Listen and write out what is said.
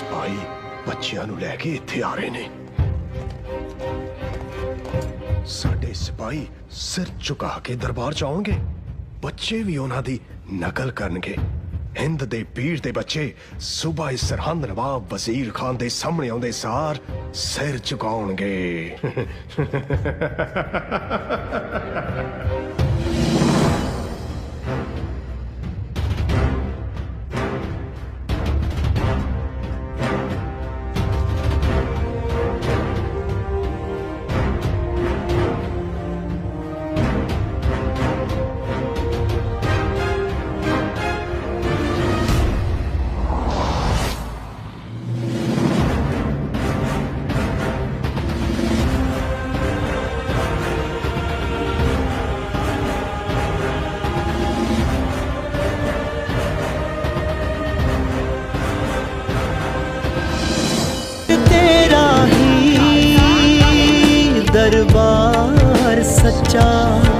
ਸਿਪਾਹੀ ਬੱਚਿਆਂ ਨੂੰ ਲੈ ਕੇ ਇੱਥੇ ਆ ਰਹੇ ਨੇ। ਸਾਡੇ ਸਿਪਾਹੀ ਸਿਰ ਝੁਕਾ ਕੇ ਦਰਬਾਰ ਚ ਆਉਣਗੇ, ਬੱਚੇ ਵੀ ਉਹਨਾਂ ਦੀ ਨਕਲ ਕਰਨਗੇ। ਹਿੰਦ ਦੇ ਪੀਰ ਦੇ ਬੱਚੇ ਸੂਬਾ ਸਰਹੰਦ ਨਵਾਬ ਵਜ਼ੀਰ ਖਾਨ ਦੇ ਸਾਹਮਣੇ ਆਉਂਦੇ ਸਾਰ ਸਿਰ ਝੁਕਾਉਣਗੇ। दरबार सच्चा।